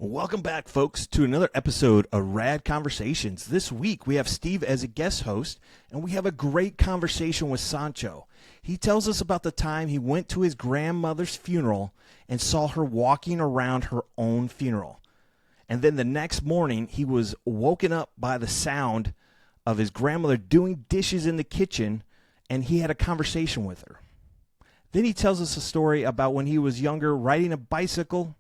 Welcome back, folks, to another episode of Rad Conversations. This week, we have Steve as a guest host, and we have a great conversation with Sancho. He tells us about the time he went to his grandmother's funeral and saw her walking around her own funeral. And then the next morning, he was woken up by the sound of his grandmother doing dishes in the kitchen, and he had a conversation with her. Then he tells us a story about when he was younger, riding a bicycle,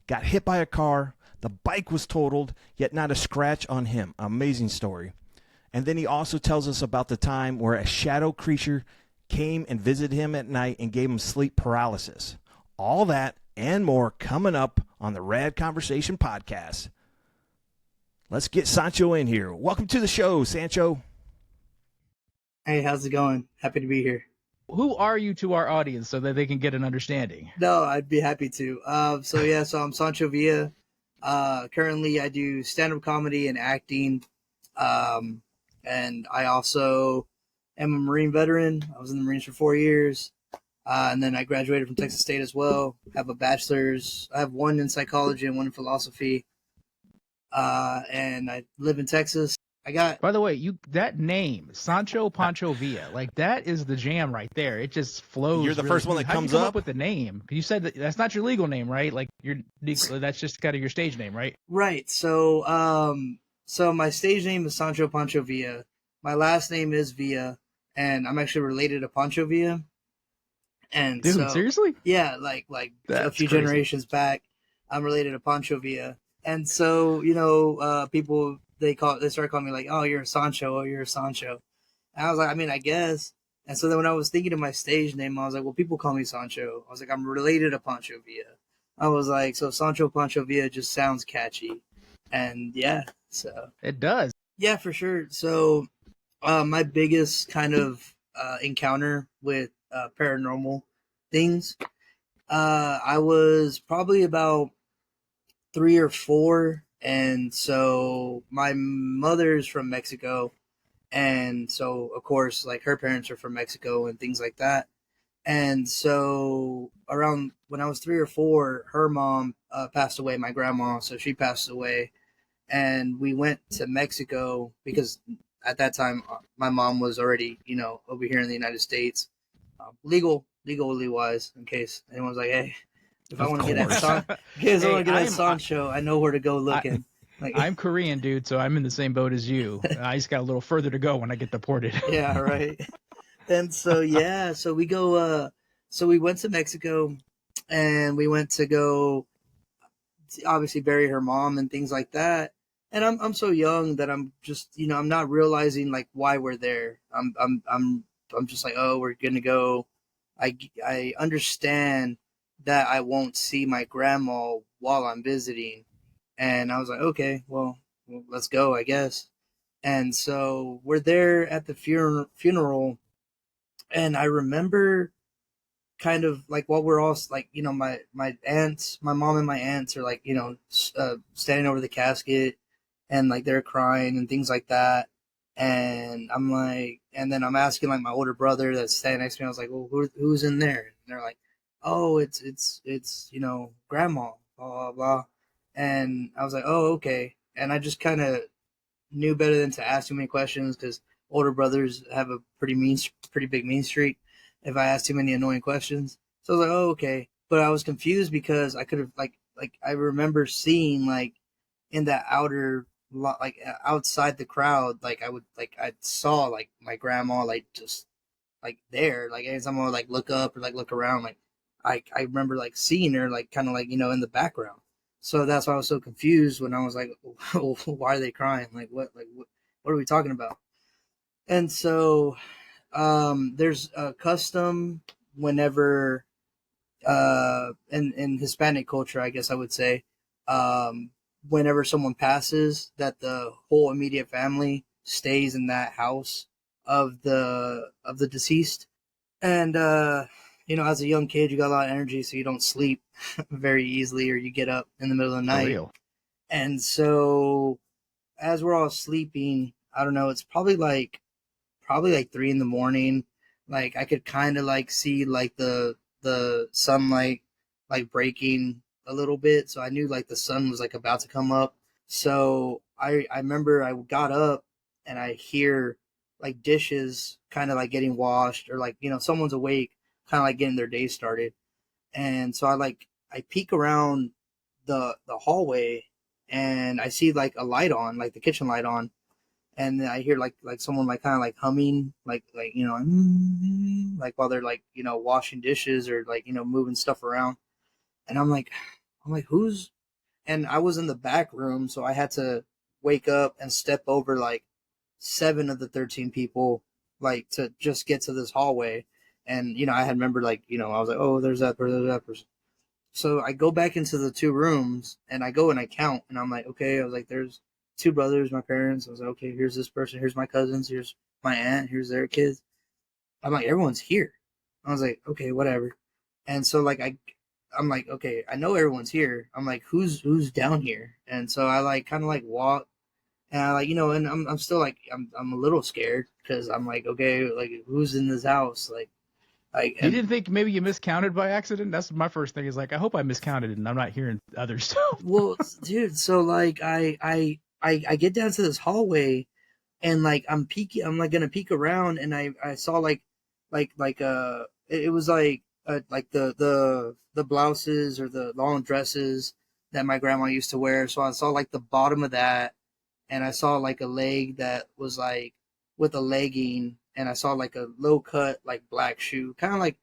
got hit by a car, the bike was totaled, yet not a scratch on him. Amazing story. And then he also tells us about the time where a shadow creature came and visited him at night and gave him sleep paralysis. All that and more coming up on the Rad Conversation Podcast. Let's get Sancho in here. Welcome to the show, Sancho. Hey, how's it going? Happy to be here. Who are you to our audience so that they can get an understanding? No, I'd be happy to. So I'm Sancho Villa. Currently, I do stand-up comedy and acting. And I also am a Marine veteran. I was in the Marines for 4 years. And then I graduated from Texas State as well. Have a bachelor's. I have one in psychology and one in philosophy. And I live in Texas. By the way, that name, Sancho Pancho Villa, like that is the jam right there. It just flows. You're the first one that comes up with the name. You said that's not your legal name, right? Like that's just kind of your stage name, right? Right. So, so my stage name is Sancho Pancho Villa. My last name is Villa, and I'm actually related to Pancho Villa. And dude, so, seriously? Yeah, like that's a few crazy. Generations back, I'm related to Pancho Villa. And so, people they started calling me like, "Oh, you're a Sancho. Oh, you're a Sancho." And I was like, I mean, I guess. And so then when I was thinking of my stage name, I was like, well, people call me Sancho. I was like, I'm related to Pancho Villa. I was like, so Sancho Pancho Villa just sounds catchy. And yeah, so. It does. Yeah, for sure. So my biggest kind of encounter with paranormal things, I was probably about 3 or 4. And so my mother's from Mexico. And so, of course, like her parents are from Mexico and things like that. And so around when I was 3 or 4, her mom passed away, my grandma. So she passed away. And we went to Mexico because at that time, my mom was already, over here in the United States, legally wise, in case anyone's like, hey, if I want to get at Sancho, I know where to go looking. I'm Korean, dude, so I'm in the same boat as you. I just got a little further to go when I get deported. Yeah, right. And so, so we go, so we went to Mexico and we went to go obviously bury her mom and things like that. And I'm so young that I'm just, I'm not realizing like why we're there. I'm just like, oh, we're going to go. I understand that I won't see my grandma while I'm visiting. And I was like, okay, well, let's go, I guess. And so we're there at the funeral. And I remember kind of like while we're all like, my aunts, my mom and my aunts are like, standing over the casket and like they're crying and things like that. And I'm like, and then I'm asking like my older brother that's standing next to me. I was like, well, who's in there? And they're like, oh, it's grandma, blah, blah, blah. And I was like, oh, okay. And I just kind of knew better than to ask too many questions because older brothers have a pretty big mean streak if I ask too many annoying questions. So I was like, oh, okay. But I was confused because I could have like I remember seeing like in that outside the crowd, like I saw like my grandma like just like there, like anytime I would like look up or like look around, like I remember like seeing her like kind of like in the background. So that's why I was so confused when I was like, why are they crying? Like what are we talking about? And so there's a custom whenever in Hispanic culture, I guess I would say, whenever someone passes, that the whole immediate family stays in that house of the deceased. And as a young kid, you got a lot of energy, so you don't sleep very easily, or you get up in the middle of the night. And so as we're all sleeping, I don't know, it's probably like 3 a.m. Like I could kind of like see like the sunlight like breaking a little bit, so I knew like the sun was like about to come up. So I remember I got up and I hear like dishes kind of like getting washed, or like, you know, someone's awake, kind of like getting their day started. And so I peek around the hallway, and I see like a light on, like the kitchen light on, and then I hear like someone like kind of like humming, like, you know, like while they're like, you know, washing dishes or like, you know, moving stuff around. And I'm like, who's? And I was in the back room, so I had to wake up and step over like 7 of the 13 people, like to just get to this hallway. And you know, I had remembered, like, you know, I was like, oh, there's that person, there's that person. So I go back into the 2 rooms and I go and I count, and I'm like, okay, I was like, there's 2 brothers, my parents. I was like, okay, here's this person, here's my cousins, here's my aunt, here's their kids. I'm like, everyone's here. I was like, okay, whatever. And so like I'm like, okay, I know everyone's here. I'm like, who's down here? And so I like kind of like walk, and I like, you know, and I'm still like, I'm a little scared because I'm like, okay, like who's in this house? Like, You and didn't think maybe you miscounted by accident? That's my first thing. Is like, I hope I miscounted and I'm not hearing other stuff. well, dude, so like I get down to this hallway, and like I'm peeking, I'm like gonna peek around, and I saw it was like the blouses or the long dresses that my grandma used to wear. So I saw like the bottom of that, and I saw like a leg that was like with a legging, and I saw like a low cut like black shoe, kind of like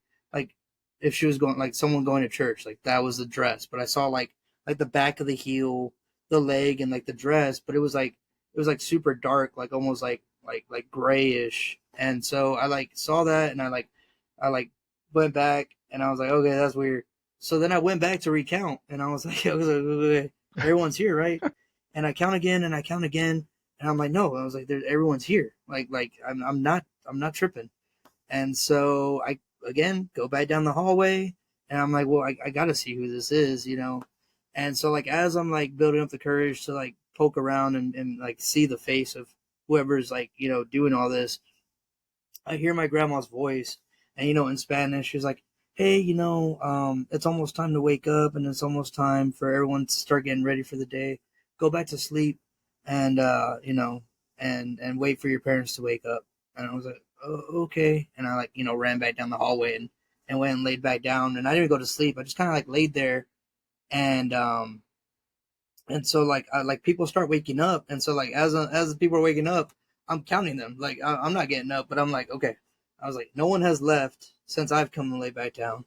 if she was going, like someone going to church, like that was the dress. But I saw like the back of the heel, the leg, and like the dress, but it was like super dark, like almost like grayish. And so I like saw that, and I like went back, and I was like, okay, that's weird. So then I went back to recount, and I was like, "Okay, everyone's here, right?" And I count again, and I count again, and I'm like, no, I was like, everyone's here. Like I'm not tripping. And so I again go back down the hallway, and I'm like, well, I gotta see who this is, you know. And so like as I'm like building up the courage to like poke around and like see the face of whoever's like, you know, doing all this, I hear my grandma's voice, and you know, in Spanish, she's like, "Hey, you know, it's almost time to wake up, and it's almost time for everyone to start getting ready for the day. Go back to sleep, and you know, and wait for your parents to wake up." And I was like, "Oh, okay." And I like, you know, ran back down the hallway and went and laid back down, and I didn't go to sleep. I just kind of like laid there, and and so like like people start waking up, and so like as the people are waking up, I'm counting them. Like I'm not getting up, but I'm like, okay. I was like, no one has left since I've come to lay back down.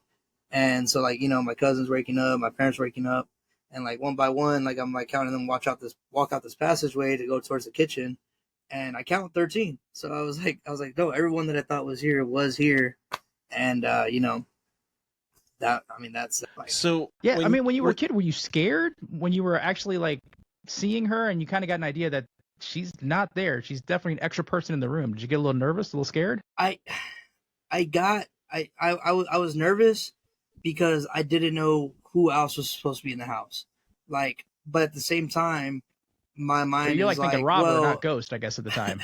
And so like, you know, my cousin's waking up, my parents waking up, and like one by one, like I'm like counting them walk out this passageway to go towards the kitchen, and I count 13. So I was like, no, everyone that I thought was here. And you know, that, I mean, that's like, So Yeah, I mean, when you were a kid, were you scared when you were actually like seeing her and you kind of got an idea that she's not there? She's definitely an extra person in the room. Did you get a little nervous, a little scared? I I was nervous because I didn't know who else was supposed to be in the house. Like, but at the same time, my So mind you're is like thinking like, robber, well, not ghost, I guess, at the time.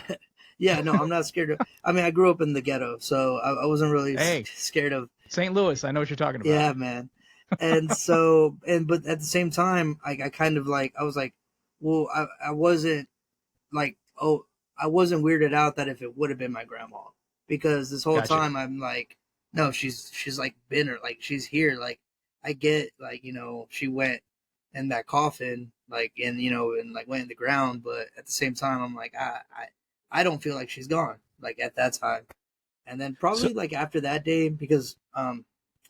yeah, no, I'm not scared of. I mean, I grew up in the ghetto, so I wasn't really Hey, scared of. St. Louis, I know what you're talking about. Yeah, man. And so, but at the same time, I kind of like, I was like, well, I wasn't like, oh, I wasn't weirded out that if it would have been my grandma, because this whole Gotcha. time I'm like, no, she's like been her, like she's here. Like I get, like, you know, she went in that coffin, like, and you know, and like went in the ground, but at the same time I'm like, I don't feel like she's gone, like at that time. And then so probably like after that day, because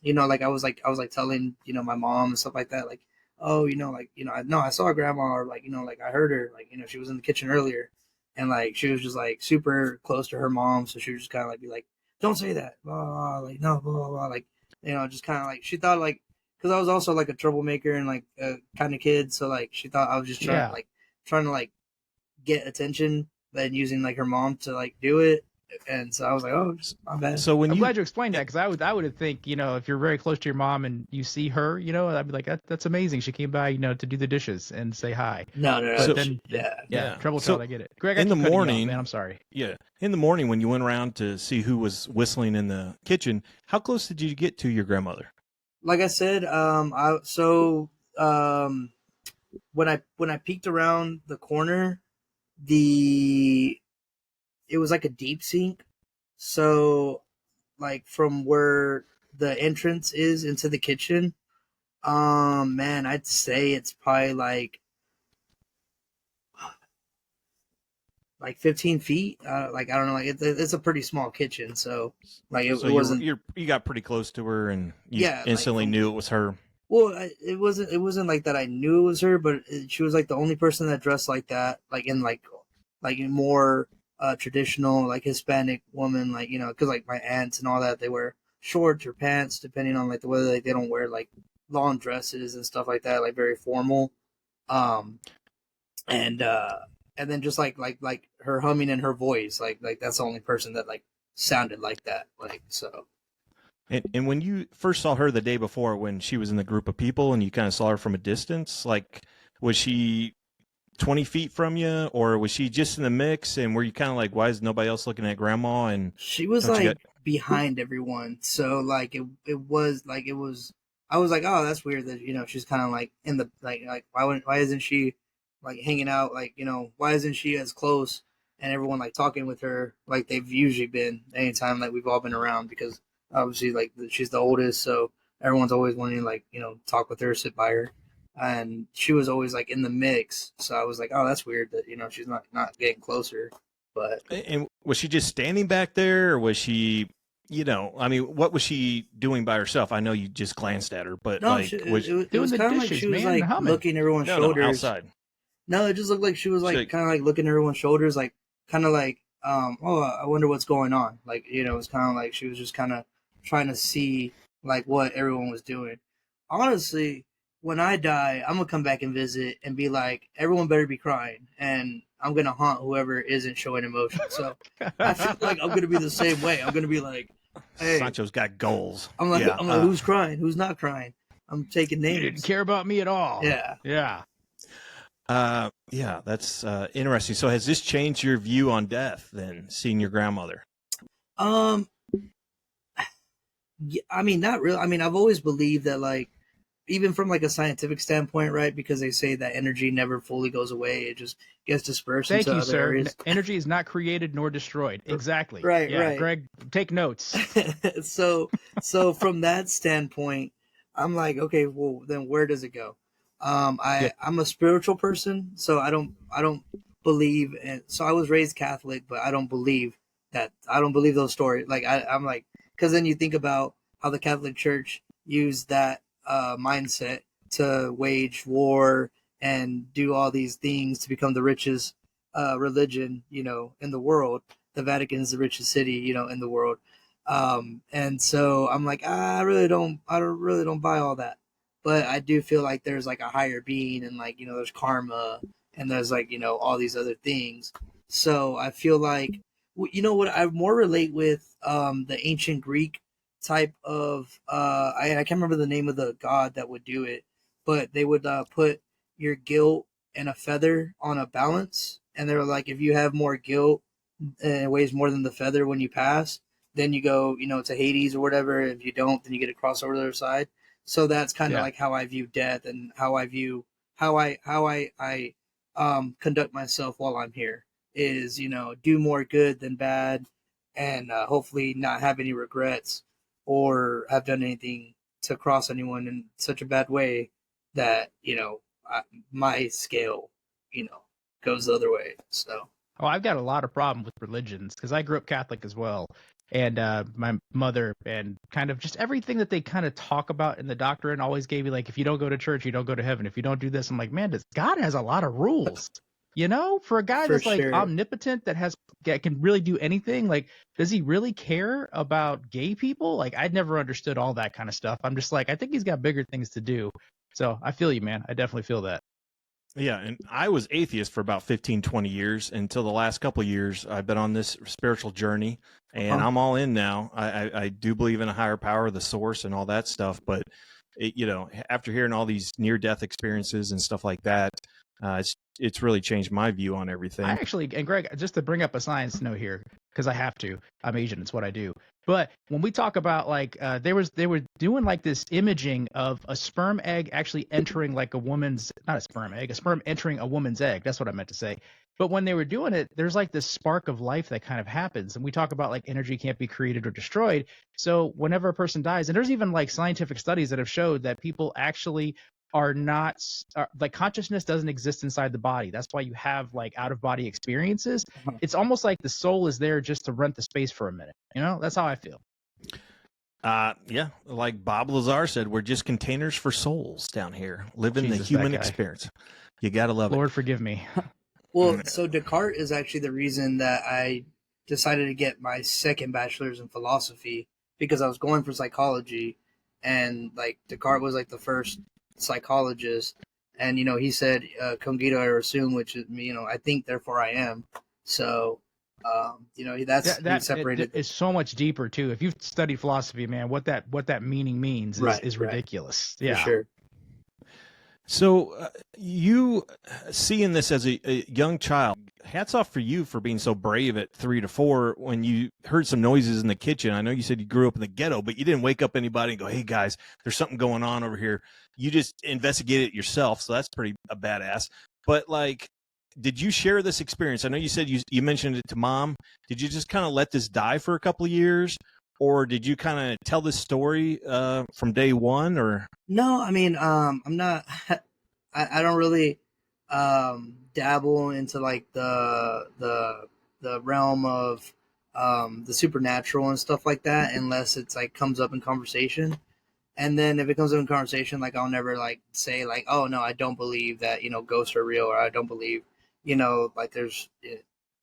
you know, like I was like telling, you know, my mom and stuff like that, like, oh, you know, like, you know, I saw grandma, or like, you know, like I heard her, like, you know, she was in the kitchen earlier, and like she was just like super close to her mom, so she was just kind of like be like, don't say that, blah, blah, blah, like no, blah, blah, blah, like, you know, just kind of like she thought like, because I was also like a troublemaker and like a kind of kid, so like she thought I was just Yeah. trying to like get attention, and using like her mom to like do it. And so I was like, oh, my bad. so when I'm you glad you explained that, because I would think, you know, if you're very close to your mom and you see her, you know, I'd be like, that's amazing. She came by, you know, to do the dishes and say hi. No. But So- then, Yeah. Yeah. trouble So, child, I get it. Greg, I in keep the cutting you off, morning- man, I'm sorry. yeah, in the morning when you went around to see who was whistling in the kitchen, how close did you get to your grandmother? Like I said, so when I peeked around the corner, it was like a deep sink. So like from where the entrance is into the kitchen, man, I'd say it's probably like 15 feet. Like I don't know, like it's a pretty small kitchen, so like it wasn't. You got pretty close to her, and you Yeah, instantly knew it was her. Well, it wasn't like that. I knew it was her, but she was like the only person that dressed like that, like in like more traditional like Hispanic woman, like because like my aunts and all that, they wear shorts or pants depending on like the weather. Like they don't wear like long dresses and stuff like that, like very formal. Um, and and then just like her humming in her voice, like that's the only person that like sounded like that, like so. And when you first saw her the day before, when she was in the group of people, and you kind of saw her from a distance, like was she 20 feet from you, or was she just in the mix? And were you kind of like, why is nobody else looking at Grandma? And she was like behind everyone, so like it was like it was. I was like, oh, that's weird that she's kind of like in the like why isn't she like hanging out, like why isn't she as close and everyone like talking with her like they've usually been anytime like we've all been around, because obviously like she's the oldest, so everyone's always wanting to like talk with her, sit by her, and she was always like in the mix. So I was like, oh, that's weird that she's not getting closer. But and was she just standing back there, or was she, I mean, what was she doing by herself? I know you just glanced at her, but no, like, it was kind of like she was man, like looking everyone's shoulders. No, outside. No, it just looked like she was like kind of like looking at everyone's shoulders, like kind of like, oh, I wonder what's going on. Like, it was kind of like she was just kind of trying to see like what everyone was doing. Honestly, when I die, I'm gonna come back and visit and be like, everyone better be crying, and I'm gonna haunt whoever isn't showing emotion. So I feel like I'm gonna be the same way. I'm gonna be like, hey, Sancho's got goals. I'm like, who's crying? Who's not crying? I'm taking names. You didn't care about me at all. Yeah. Yeah, that's interesting. So has this changed your view on death then, seeing your grandmother? Yeah, I mean, not really. I mean, I've always believed that, like, even from like a scientific standpoint, right? Because they say that energy never fully goes away; it just gets dispersed into other sir. areas. Energy is not created nor destroyed. Exactly. Right. Yeah, right. Greg, take notes. so from that standpoint, I'm like, okay, well, then where does it go? I'm a spiritual person, so I don't believe in. So I was raised Catholic, but I don't believe those stories. Like I'm like, because then you think about how the Catholic Church used that mindset to wage war and do all these things to become the richest religion, in the world. The Vatican is the richest city, in the world. And so I'm like, I really don't buy all that. But I do feel like there's like a higher being, and like, there's karma, and there's like, all these other things. So I feel like, what I more relate with the ancient Greek type of I can't remember the name of the god that would do it, but they would put your guilt and a feather on a balance, and they were like, if you have more guilt and it weighs more than the feather when you pass, then you go to Hades or whatever. If you don't, then you get to cross over to the other side. So that's kind of like how I view death, and how I conduct myself while I'm here is do more good than bad, and hopefully not have any regrets or have done anything to cross anyone in such a bad way that my scale goes the other way. So I've got a lot of problem with religions because I grew up Catholic as well, and my mother, and kind of just everything that they kind of talk about in the doctrine always gave me like, if you don't go to church, you don't go to heaven. If you don't do this, I'm like, man, God has a lot of rules. For a guy that's like omnipotent, that can really do anything, like, does he really care about gay people? Like, I'd never understood all that kind of stuff. I'm just like, I think he's got bigger things to do. So I feel you, man. I definitely feel that. Yeah, and I was atheist for about 15, 20 years until the last couple of years. I've been on this spiritual journey, and I'm all in now. I do believe in a higher power, the source, and all that stuff. But, after hearing all these near-death experiences and stuff like that, it's really changed my view on everything. And Greg, just to bring up a science note here, because I have to. I'm Asian. It's what I do. But when we talk about like they were doing like this imaging of a sperm egg actually entering like a woman's, not a sperm egg, a sperm entering a woman's egg. That's what I meant to say. But when they were doing it, there's like this spark of life that kind of happens. And we talk about like energy can't be created or destroyed. So whenever a person dies, and there's even like scientific studies that have showed that people actually are not like consciousness doesn't exist inside the body. That's why you have like out of body experiences. It's almost like the soul is there just to rent the space for a minute. You know, that's how I feel. Yeah, like Bob Lazar said, we're just containers for souls down here, living Jesus, the human that guy. experience. You got to love Lord, forgive me. Well, so Descartes is actually the reason that I decided to get my second bachelor's in philosophy, because I was going for psychology, and like Descartes was like the first psychologist, and you know he said "Cogito ergo sum," which is I think therefore I am. So you know that's he separated. It's so much deeper too. If you've studied philosophy, man, what that meaning means is ridiculous. Right. Yeah, For sure. So you seeing this as a young child, hats off for you for being so brave at 3 to 4 when you heard some noises in the kitchen. I know you said you grew up in the ghetto, but you didn't wake up anybody and go, hey guys, there's something going on over here. You just investigated it yourself. So that's pretty badass. But like, did you share this experience? I know you said you mentioned it to mom. Did you just kind of let this die for a couple of years? Or did you kind of tell this story from day one? Or No, I mean, I'm not. I don't really dabble into like the realm of the supernatural and stuff like that, unless it's like comes up in conversation. And then if it comes up in conversation, like I'll never like say like, oh no, I don't believe that ghosts are real, or I don't believe like there's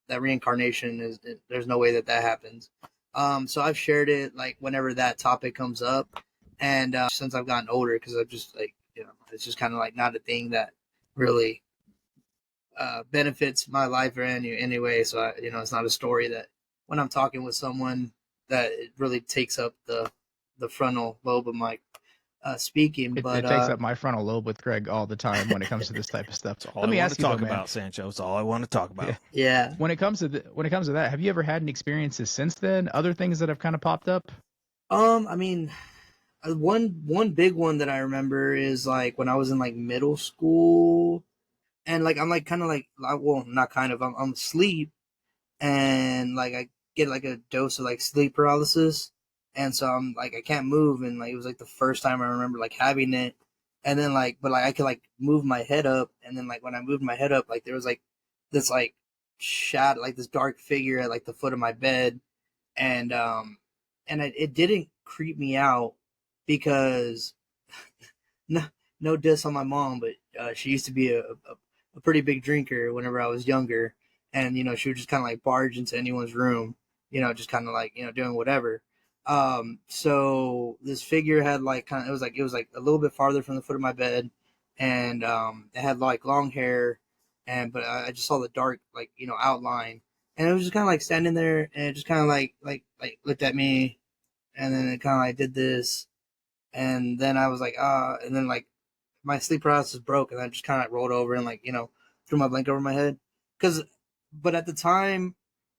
that reincarnation is there's no way that happens. So I've shared it like whenever that topic comes up, and since I've gotten older, because I've just like it's just kind of like not a thing that really benefits my life or anyway. So it's not a story that when I'm talking with someone that it really takes up the frontal lobe of my speaking. it But takes up my frontal lobe with Greg all the time when it comes to this type of stuff. all I want to talk about, Sancho. That's all I want to talk about. Yeah. When it comes to that, have you ever had any experiences since then? Other things that have kind of popped up? I mean, one big one that I remember is like when I was in like middle school, and like I'm like kind of like, well, not kind of, I'm asleep, and like I get like a dose of like sleep paralysis, and so I'm like I can't move, and like it was like the first time I remember like having it, and then like but like I could like move my head up, and then like when I moved my head up, like there was like this like like this dark figure at like the foot of my bed, and it didn't creep me out because no diss on my mom, but she used to be a pretty big drinker whenever I was younger, and she would just kind of like barge into anyone's room, just kind of like doing whatever. So this figure had like kind of it was like a little bit farther from the foot of my bed, and it had like long hair, but I just saw the dark like outline, and it was just kind of like standing there, and it just kind of like looked at me, and then it kind of like did this, and then I was like and then like my sleep paralysis broke, and I just kind of like rolled over and like threw my blanket over my head, but at the time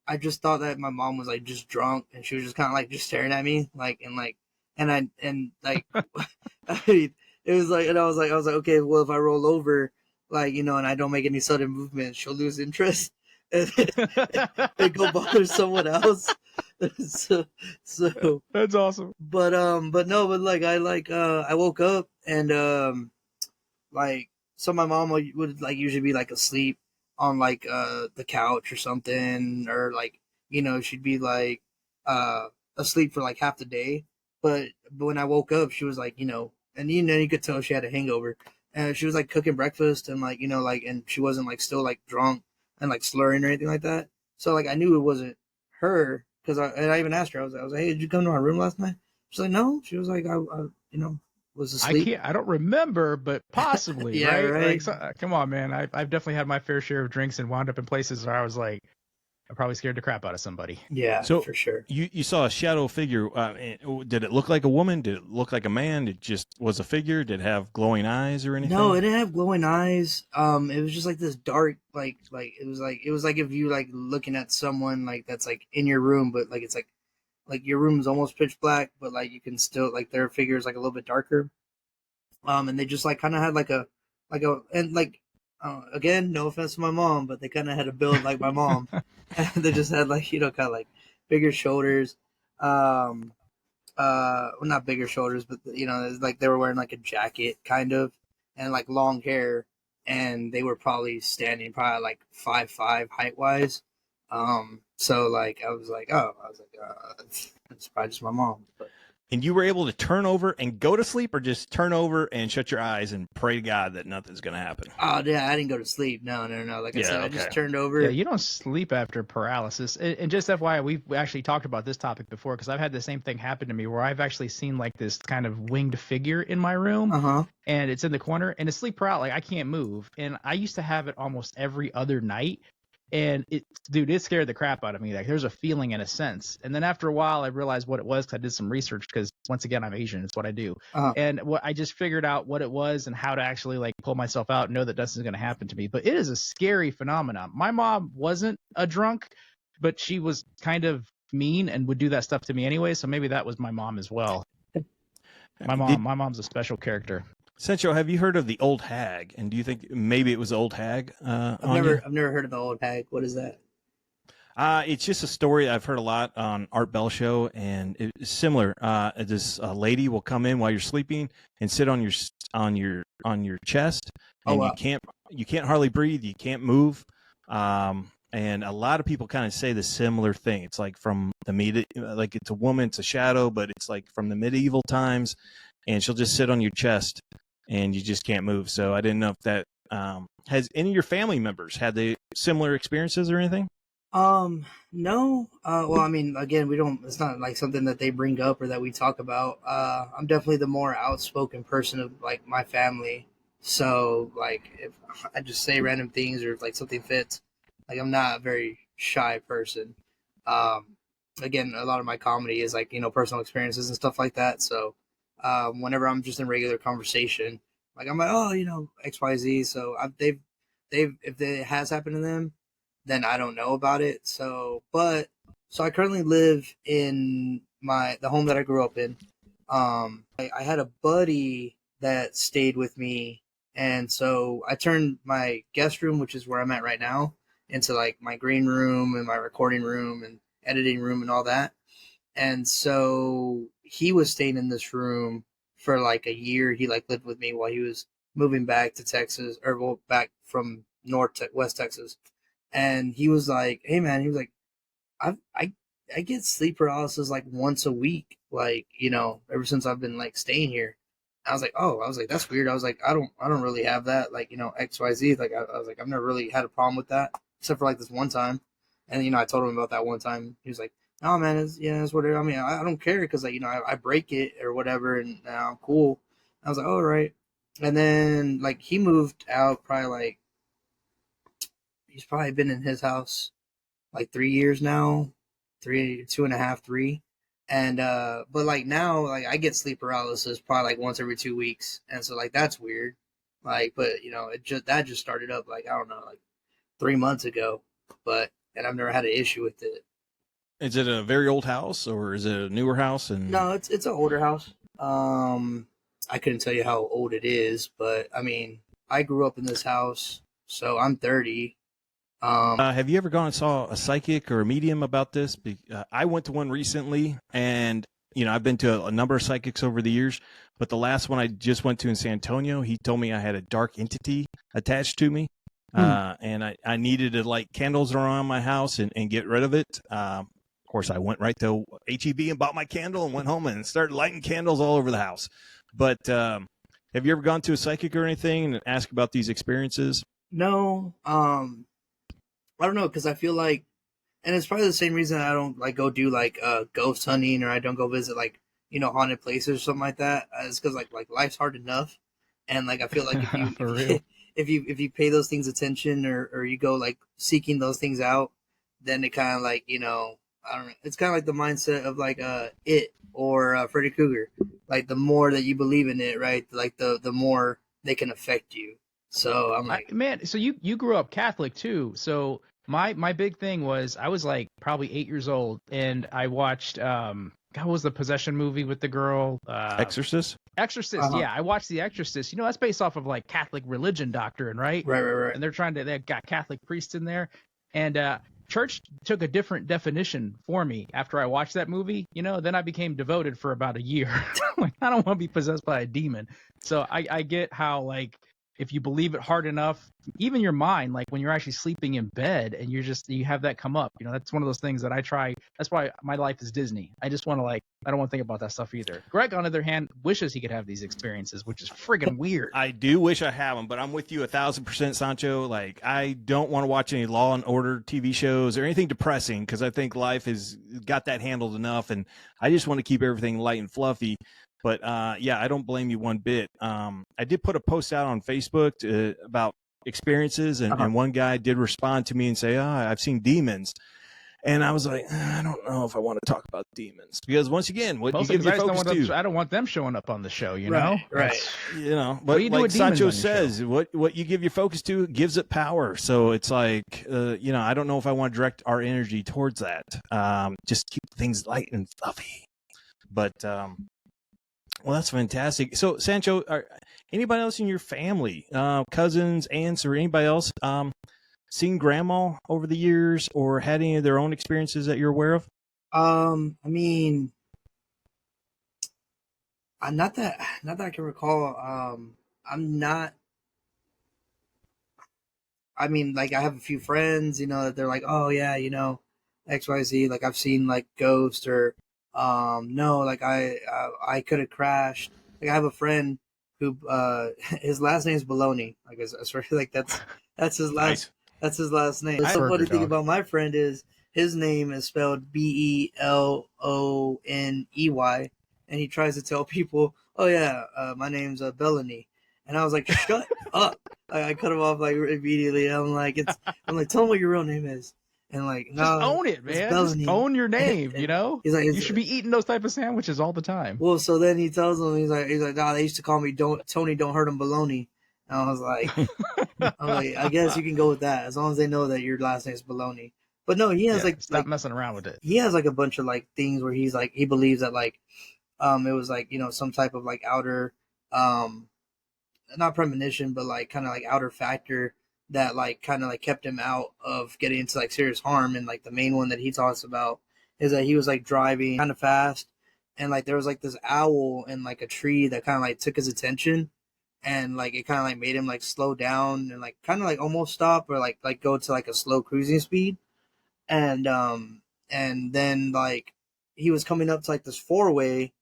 I just thought that my mom was like just drunk, and she was just kind of like just staring at me like and like I mean, it was like, and I was like okay, well if I roll over like and I don't make any sudden movement, she'll lose interest and go bother someone else. so That's awesome. but no, but like I woke up, and like so my mom would like usually be like asleep on like the couch or something, or like she'd be like asleep for like half the day, but when I woke up she was like and you could tell she had a hangover, and she was like cooking breakfast, and like like, and she wasn't like still like drunk and like slurring or anything like that, so like I knew it wasn't her, because I even asked her, I was like, hey, did you come to my room last night? She's like, no. She was like, I was asleep. I don't remember, but possibly. Yeah, right. Like, so, come on, man. I've definitely had my fair share of drinks and wound up in places where I was like, I probably scared the crap out of somebody. Yeah, so for sure. You saw a shadow figure. Did it look like a woman? Did it look like a man? It just was a figure? Did it have glowing eyes or anything? No, it didn't have glowing eyes. It was just like this dark, like it was like if you like looking at someone like that's like in your room, but like it's like like your room's almost pitch black, but like you can still like their figure is like a little bit darker. And they just like kind of had like a and like again, no offense to my mom, but they kind of had a build like my mom. And they just had like kind of like bigger shoulders. Well, not bigger shoulders, but it's like they were wearing like a jacket kind of, and like long hair, and they were probably standing probably like 5'5" height wise. So like it's probably just my mom. But And you were able to turn over and go to sleep, or just turn over and shut your eyes and pray to God that nothing's going to happen? oh yeah, I didn't go to sleep. No. Like I Yeah, said, I okay. just turned over. Yeah, you don't sleep after paralysis. And just FYI, we've actually talked about this topic before because I've had the same thing happen to me where I've actually seen like this kind of winged figure in my room, and it's in the corner, and it's sleep paralysis. Like I can't move, and I used to have it almost every other night. And it scared the crap out of me. Like there's a feeling and a sense. And then after a while, I realized what it was because I did some research because once again, I'm Asian. It's what I do. And what I just figured out what it was and how to actually like pull myself out and know that nothing's going to happen to me. But it is a scary phenomenon. My mom wasn't a drunk, but she was kind of mean and would do that stuff to me anyway. So maybe that was my mom as well. My mom's a special character. Sancho, have you heard of the old hag? And do you think maybe it was the old hag? I've never heard of the old hag. What is that? It's just a story I've heard a lot on Art Bell show, and it's similar. This lady will come in while you're sleeping and sit on your chest, and wow. you can't hardly breathe, you can't move. And a lot of people kind of say the similar thing. It's like from like it's a woman, it's a shadow, but it's like from the medieval times, and she'll just sit on your chest, and you just can't move. So I didn't know if that has any of your family members had the similar experiences or anything? No. Well, I mean, again, it's not like something that they bring up or that we talk about. I'm definitely the more outspoken person of like my family. So like if I just say random things or if like something fits, like I'm not a very shy person. Again, a lot of my comedy is like, personal experiences and stuff like that. So, whenever I'm just in regular conversation, like I'm like, oh, XYZ. So if it has happened to them, then I don't know about it. So I currently live in the home that I grew up in. I had a buddy that stayed with me, and so I turned my guest room, which is where I'm at right now, into like my green room and my recording room and editing room and all that. And so he was staying in this room for like a year. He like lived with me while he was moving back to Texas, or well, back from West Texas. And he was like, "Hey man," he was like, I get sleep paralysis like once a week, like ever since I've been like staying here." I was like, "Oh," I was like, "That's weird." I was like, "I don't really have that, like XYZ." Like I was like, "I've never really had a problem with that, except for like this one time." And I told him about that one time. He was like, "No man, it's whatever. I mean, I don't care because like I break it or whatever, and I'm cool." I was like, "All right." And then like he moved out probably like he's probably been in his house like 3 years now, 2.5, 3. And but like now, like I get sleep paralysis probably like once every 2 weeks, and so like that's weird. Like, but that just started up like I don't know, like 3 months ago, and I've never had an issue with it. Is it a very old house or is it a newer house? And No, it's an older house. I couldn't tell you how old it is, but I mean, I grew up in this house, so I'm 30. Have you ever gone and saw a psychic or a medium about this? I went to one recently, and I've been to a number of psychics over the years, but the last one I just went to in San Antonio, he told me I had a dark entity attached to me, and I needed to light candles around my house and get rid of it. Of course, I went right to HEB and bought my candle and went home and started lighting candles all over the house. But have you ever gone to a psychic or anything and asked about these experiences? No. I don't know, because I feel like, and it's probably the same reason I don't like go do like ghost hunting, or I don't go visit like haunted places or something like that. It's because like life's hard enough, and like I feel like if you if you pay those things attention, or you go like seeking those things out, then it kind of like I don't know. It's kind of like the mindset of like It or Freddy Krueger. Like the more that you believe in it, right? Like the more they can affect you. So I'm like, man. So you grew up Catholic too. So My big thing was I was like probably 8 years old, and I watched what was the possession movie with the girl? Exorcist. Exorcist. Yeah, I watched The Exorcist. You know, that's based off of like Catholic religion doctrine, right? Right. And they got Catholic priests in there, and church took a different definition for me after I watched that movie. You know, then I became devoted for about a year. Like, I don't want to be possessed by a demon. So I get how, like, if you believe it hard enough, even your mind, like when you're actually sleeping in bed and you have that come up, you know, that's one of those things that I try. That's why my life is Disney. I just want to, like, I don't want to think about that stuff either. Greg, on the other hand, wishes he could have these experiences, which is friggin' weird. I do wish I had them, but I'm with you 1,000%, Sancho. Like, I don't want to watch any Law and Order TV shows or anything depressing, because I think life has got that handled enough, and I just want to keep everything light and fluffy. But yeah, I don't blame you one bit. I did put a post out on Facebook about experiences, and one guy did respond to me and say, I've seen demons. And I was like, I don't know if I want to talk about demons, because once again, what you give your focus to, I don't want them showing up on the show, you know? Right. You know, but like Sancho says, what you give your focus to gives it power. So it's like, you know, I don't know if I want to direct our energy towards that. Just keep things light and fluffy. But well, that's fantastic. So, Sancho, anybody else in your family, cousins, aunts, or anybody else, seen grandma over the years, or had any of their own experiences that you're aware of? I mean, not that I can recall. I'm not. I mean, like, I have a few friends, you know, that they're like, oh yeah, you know, XYZ. Like, I've seen like ghost, or no, like I could have crashed. Like, I have a friend who his last name is Baloney. Like, I swear, like that's his last. Nice. That's his last name. The funny thing about my friend is his name is spelled Beloney, and he tries to tell people, "Oh yeah, my name's Bellany," and I was like, "Shut up!" I cut him off like immediately. I'm like, tell him what your real name is. And like, no, just own it, man. Just own your name, you know? He's like, you should be eating those type of sandwiches all the time. Well, so then he tells him, he's like, nah, they used to call me Tony, don't hurt him, Baloney. And I was like, I guess you can go with that, as long as they know that your last name is Baloney. But no, he has stop messing around with it. He has like a bunch of like things where he's like, he believes that like, it was like, you know, some type of like outer, not premonition, but like kind of like outer factor that like kind of like kept him out of getting into like serious harm. And like the main one that he talks about is that he was like driving kind of fast, and like there was like this owl in like a tree that kind of like took his attention, and like it kind of like made him like slow down and like kind of like almost stop, or like go to like a slow cruising speed. And then like he was coming up to like this four-way,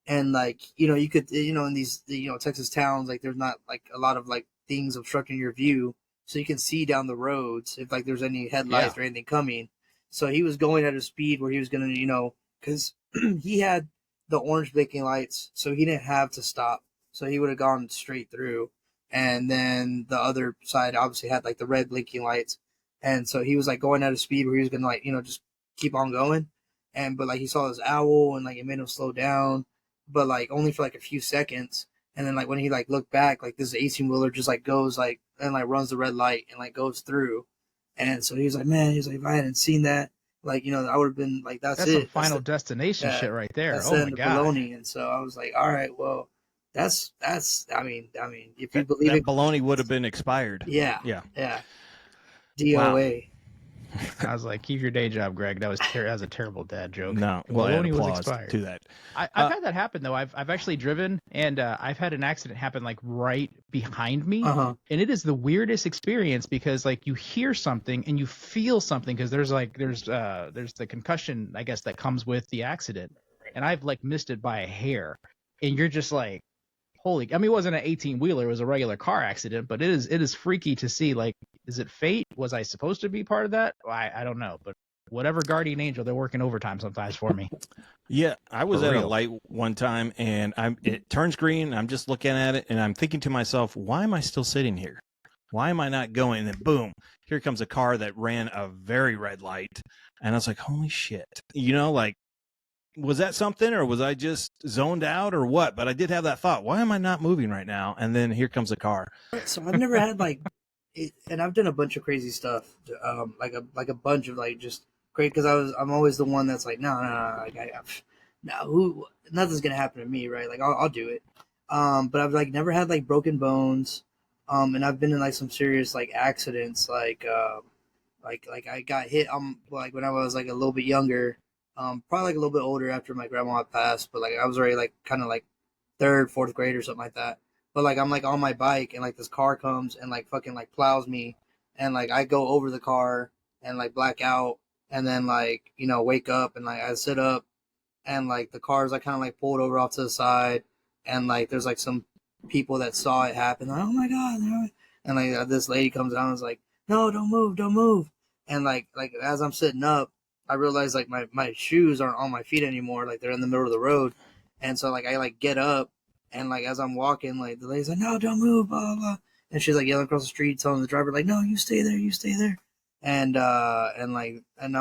and like, you know, you could, you know, in these, you know, Texas towns, like there's not like a lot of like things obstructing your view, so you can see down the roads if like there's any headlights or anything coming. So he was going at a speed where he was gonna, you know, because he had the orange blinking lights, so he didn't have to stop, so he would have gone straight through. And then the other side obviously had like the red blinking lights, and so he was like going at a speed where he was gonna, like, you know, just keep on going. And but like he saw this owl, and like it made him slow down, but like only for like a few seconds. And then like when he like looked back, like this 18-wheeler just like goes like and like runs the red light and like goes through. And so he was like, man, he's like, if I hadn't seen that, like, you know, I would have been like, that's it. Some Final Destination shit right there. That's oh my god. Baloney. And so I was like, all right, well, that's I mean, if you believe that it, baloney would have been expired. Yeah. DOA. Wow. I was like, keep your day job, Greg. That was a terrible dad joke. No, well, Baloney was applause expired. to that. I've had that happen though. I've actually driven, and I've had an accident happen like right behind me, and it is the weirdest experience, because like you hear something and you feel something, because there's the concussion, I guess, that comes with the accident, and I've like missed it by a hair, and you're just like, holy! I mean, it wasn't an 18-wheeler; it was a regular car accident, but it is freaky to see. Like, is it fate? Was I supposed to be part of that? I don't know, but whatever guardian angel, they're working overtime sometimes for me. Yeah, I was at a light one time, and it turns green. I'm just looking at it, and I'm thinking to myself, why am I still sitting here? Why am I not going? And then boom, here comes a car that ran a very red light, and I was like, holy shit! You know, like, was that something, or was I just zoned out, or what? But I did have that thought, why am I not moving right now? And then here comes a car. So I've never had like and I've done a bunch of crazy stuff, like a bunch of like just great because I'm always the one that's like no, like no, who nothing's gonna happen to me, right? Like I'll do it. But I've like never had like broken bones, and I've been in like some serious like accidents, like I got hit like when I was like a little bit younger, probably like a little bit older after my grandma had passed, but like I was already like kind of like third, fourth grade or something like that. But like I'm like on my bike and like this car comes and like fucking like plows me, and like I go over the car and like black out, and then like wake up and like I sit up, and like the cars I kind of like pulled over off to the side, and like there's like some people that saw it happen, like oh my god, and like this lady comes down and is like no, don't move, don't move, and like as I'm sitting up, I realize like my shoes aren't on my feet anymore, like they're in the middle of the road, and so like I like get up, and like as I'm walking, like the lady's like no, don't move, blah blah blah, and she's like yelling across the street, telling the driver like no, you stay there, you stay there, and I'm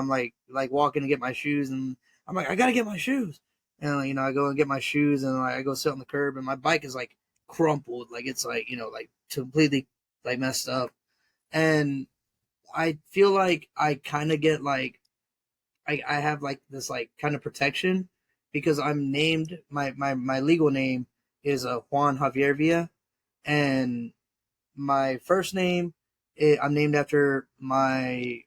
like walking to get my shoes, and I'm like I gotta get my shoes, and like, I go and get my shoes, and like I go sit on the curb, and my bike is like crumpled, like it's like like completely like messed up, and I feel like I kind of get like I have like this like kind of protection because I'm named my legal name is Juan Javier Villa, and my first name I'm named after my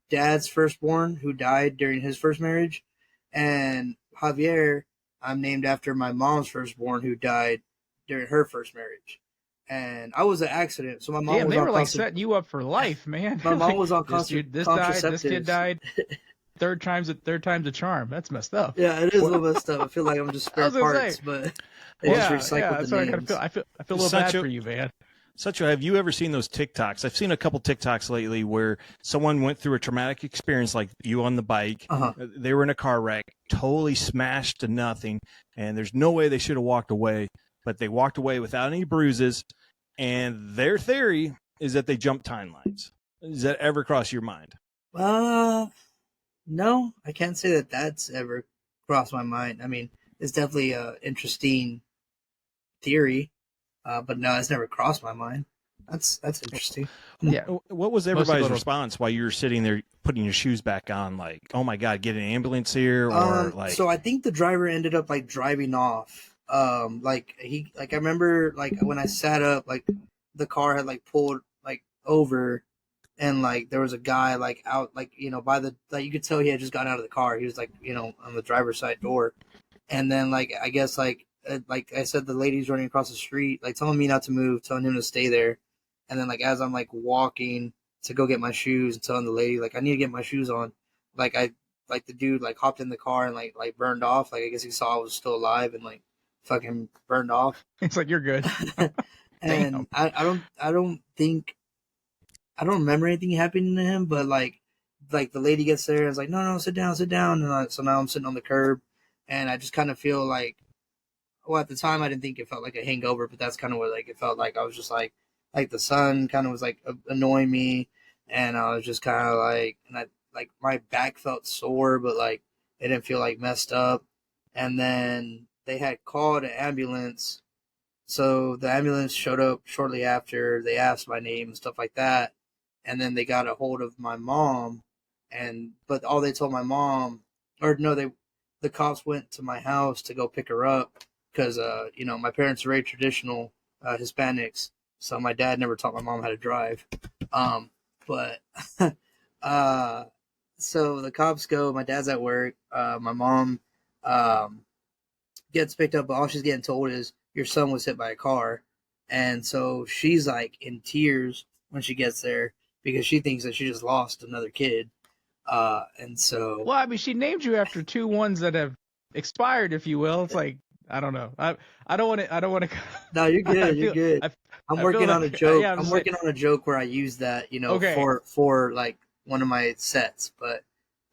dad's firstborn who died during his first marriage, and Javier I'm named after my mom's firstborn who died during her first marriage. And I was an accident, so my mom Damn, was they on were like setting you up for life, man. my mom Like, was on this died, this kid contraceptives. died. Third time's a charm. That's messed up. Yeah, it is a little messed up. I feel like I'm just I spare was gonna parts, say, but they just recycled the that's what I kind of names. feel. I feel a little bad for you, man. Sancho, have you ever seen those TikToks? I've seen a couple TikToks lately where someone went through a traumatic experience like you on the bike. Uh-huh. They were in a car wreck, totally smashed to nothing, and there's no way they should have walked away, but they walked away without any bruises, and their theory is that they jumped timelines. Does that ever cross your mind? No, I can't say that that's ever crossed my mind. I mean, it's definitely a interesting theory, but no, it's never crossed my mind. That's interesting. Yeah. What was everybody's response while you were sitting there putting your shoes back on? Like, oh my God, get an ambulance here, or like. So I think the driver ended up like driving off. Like I remember like when I sat up, like the car had like pulled like over, and like there was a guy like out like by the like you could tell he had just gotten out of the car. He was like on the driver's side door, and then like I guess like I said, the lady's running across the street like telling me not to move, telling him to stay there, and then like as I'm like walking to go get my shoes and telling the lady like I need to get my shoes on, like the dude like hopped in the car and like burned off. Like I guess he saw I was still alive and like fucking burned off. It's like you're good. And I don't think I don't remember anything happening to him, but like the lady gets there and is like, no, sit down, and so now I'm sitting on the curb, and I just kind of feel like, well, at the time I didn't think it felt like a hangover, but that's kind of what like it felt like. I was just like the sun kind of was like annoying me, and I was just kind of like, and I like my back felt sore, but like it didn't feel like messed up, and then they had called an ambulance. So the ambulance showed up shortly after. They asked my name and stuff like that, and then they got a hold of my mom, but all they told my mom, or no, the cops went to my house to go pick her up because my parents are very traditional Hispanics, so my dad never taught my mom how to drive, but so the cops go. My dad's at work. My mom gets picked up, but all she's getting told is your son was hit by a car, and so she's like in tears when she gets there because she thinks that she just lost another kid. And so, well, I mean, she named you after two ones that have expired, if you will. It's like I don't know. I don't want to. No, you're good. You're good. I'm working on a joke. Yeah, I'm working on a joke where I use that, okay. for like one of my sets, but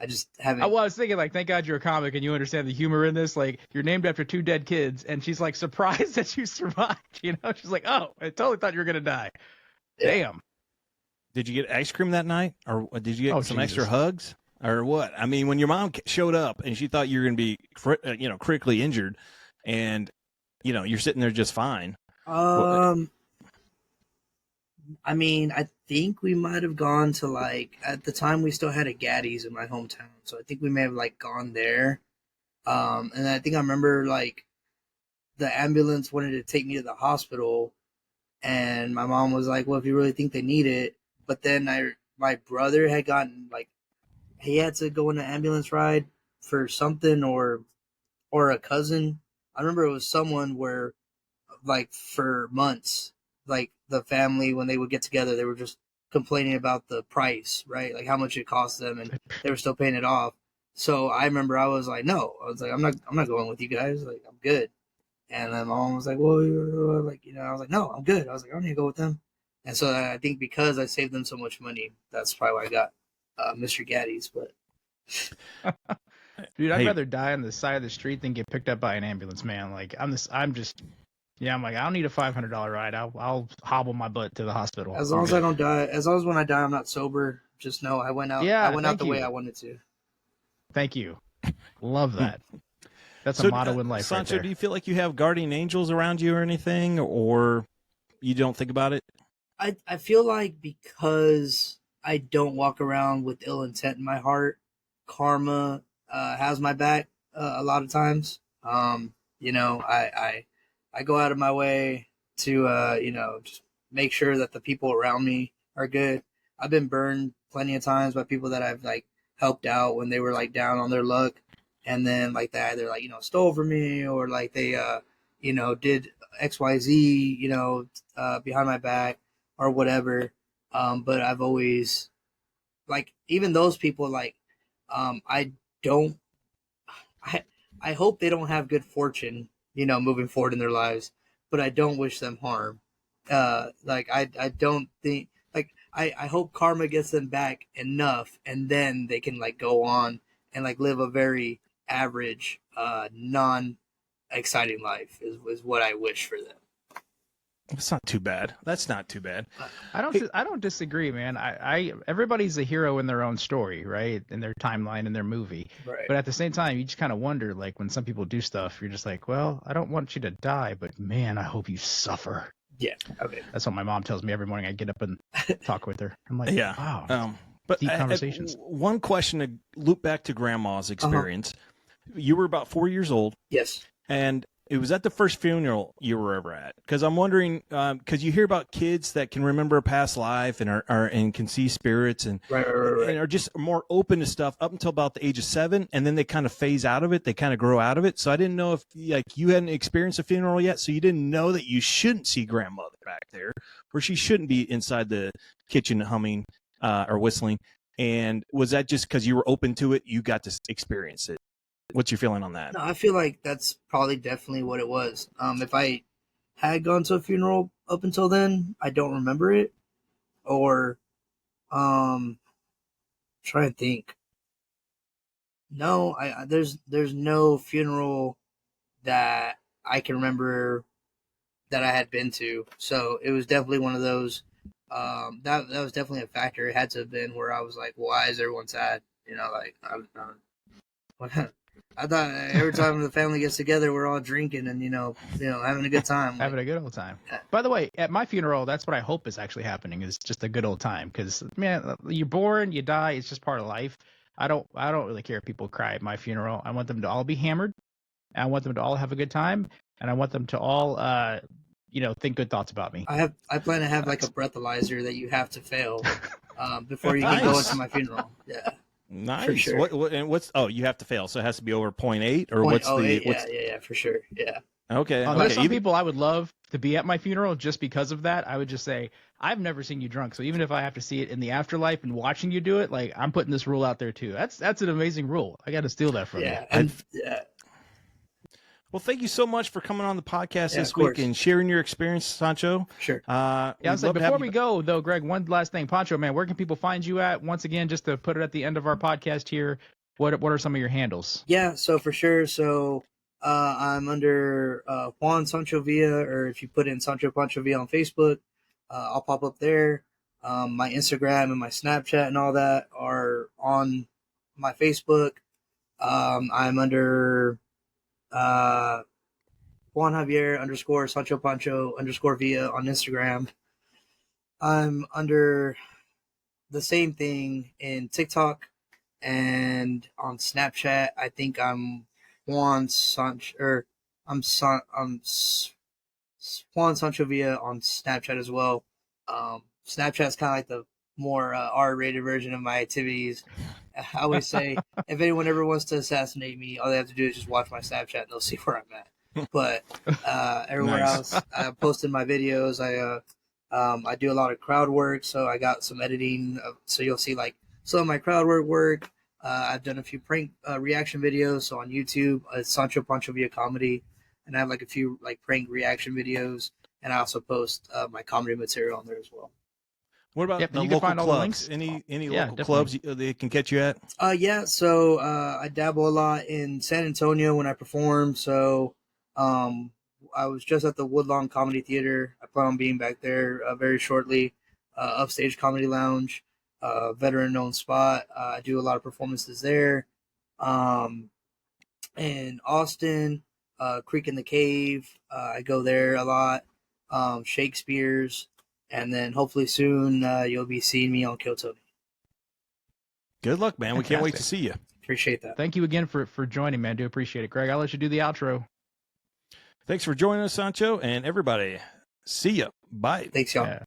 I just haven't. Well, I was thinking, like, thank God you're a comic and you understand the humor in this. Like, you're named after two dead kids, and she's like surprised that you survived. She's like, oh, I totally thought you were gonna die. Yeah. Damn. Did you get ice cream that night, or did you get some extra hugs, or what? I mean, when your mom showed up and she thought you were going to be, critically injured, and you're sitting there just fine. I mean, I think we might have gone to like at the time we still had a Gaddy's in my hometown, so I think we may have like gone there. And I think I remember like the ambulance wanted to take me to the hospital, and my mom was like, "Well, if you really think they need it," but then my brother had gotten like he had to go on an ambulance ride for something or a cousin. I remember it was someone where like for months, like the family when they would get together, they were just complaining about the price, right? Like how much it cost them, and they were still paying it off. So I remember I was like, no, I was like, I'm not going with you guys. Like I'm good. And then my mom was like, well, like I was like, no, I'm good. I was like, I don't need to go with them. And so I think because I saved them so much money, that's probably why I got Mr. Gaddy's. But Dude, I'd Hey. rather die on the side of the street than get picked up by an ambulance, man. Like I'm just, yeah, I'm like, I don't need a $500 ride. I'll hobble my butt to the hospital. as long as I don't die, as long as when I die I'm not sober, just know I went out. Yeah, I went out thank the way you. I wanted to. Thank you. Love that. That's So, a motto in life, Sancho, right there. do you feel like you have guardian angels around you or anything, or you don't think about it? I feel like because I don't walk around with ill intent in my heart, karma has my back a lot of times. I go out of my way to just make sure that the people around me are good. I've been burned plenty of times by people that I've like helped out when they were like down on their luck, and then like they either like stole from me or like they did XYZ behind my back or whatever. But I've always like even those people like I don't I I hope they don't have good fortune, moving forward in their lives, but I don't wish them harm. Like I don't think like I hope karma gets them back enough and then they can like go on and like live a very average non exciting life is what I wish for them. It's not too bad. That's not too bad. I don't disagree, man. I everybody's a hero in their own story, right? In their timeline, in their movie. Right. But at the same time, you just kind of wonder, like when some people do stuff, you're just like, well, I don't want you to die, but man, I hope you suffer. Yeah. Okay. That's what my mom tells me every morning. I get up and talk with her. I'm like, Yeah. wow. But Deep conversations. One question to loop back to Grandma's experience. You were about 4 years old, Yes. and it was at the first funeral you were ever at. Because I'm wondering, because you hear about kids that can remember a past life and are and can see spirits and Right. and are just more open to stuff up until about the age of 7, and then they kind of phase out of it. They kind of grow out of it. So I didn't know if like you hadn't experienced a funeral yet, so you didn't know that you shouldn't see grandmother back there, or she shouldn't be inside the kitchen humming or whistling. And was that just because you were open to it, you got to experience it? What's your feeling on that? No, I feel like that's probably definitely what it was. If I had gone to a funeral up until then, I don't remember it. Or try to think. No, there's no funeral that I can remember that I had been to. So it was definitely one of those. That was definitely a factor. It had to have been where I was like, why is everyone sad? Like I thought every time the family gets together, we're all drinking and having a good time. Having a good old time. By the way, at my funeral, that's what I hope is actually happening, is just a good old time. Because man, you're born, you die, it's just part of life. I don't really care if people cry at my funeral. I want them to all be hammered. I want them to all have a good time, and I want them to all think good thoughts about me. I plan to have like a breathalyzer that you have to fail before you can go into my funeral. Yeah. Nice. For sure. What's you have to fail, so it has to be over 0.8 or what's the yeah, for sure. Yeah. Okay. There's okay. some people I would love to be at my funeral just because of that. I would just say, I've never seen you drunk, so even if I have to see it in the afterlife and watching you do it, like I'm putting this rule out there too. That's an amazing rule. I got to steal that from you. And Well, thank you so much for coming on the podcast Yeah, this of week course. and sharing your experience, Sancho. Sure. Yeah, I was like, before we go though, Greg, one last thing, Pancho, man, where can people find you at? Once again, just to put it at the end of our podcast here, what are some of your handles? Yeah, so for sure. So I'm under Juan Sancho Villa, or if you put in Sancho Pancho Villa on Facebook, I'll pop up there. My Instagram and my Snapchat and all that are on my Facebook. I'm under Juan Javier _ Sancho Pancho _ Villa on Instagram. I'm under the same thing in TikTok and on Snapchat. I think I'm Juan Sancho, or Juan Sancho Villa on Snapchat as well. Snapchat's kind of like the more R-rated version of my activities. I always say if anyone ever wants to assassinate me, all they have to do is just watch my Snapchat and they'll see where I'm at. But everywhere Nice. else, I posted my videos. I do a lot of crowd work, so I got some editing. So you'll see like some of my crowd work. I've done a few prank reaction videos. So on YouTube, it's Sancho Pancho Villa comedy, and I have like a few like prank reaction videos, and I also post my comedy material on there as well. What about Yep, the and you can local find all the clubs? links. Any Yeah, local definitely. clubs they can catch you at? Yeah, so I dabble a lot in San Antonio when I perform. So um, I was just at the Woodlawn Comedy Theater. I plan on being back there very shortly. Upstage Comedy Lounge, veteran-owned spot. I do a lot of performances there. Um, in Austin, Creek in the Cave. I go there a lot. Shakespeare's, and then hopefully soon you'll be seeing me on Kill Tony. Good luck, man. We can't wait to Fantastic. see you. Appreciate that. Thank you again for joining, man. Do appreciate it. Greg, I'll let you do the outro. Thanks for joining us, Sancho, and everybody. See ya. Bye. Thanks, y'all. Yeah.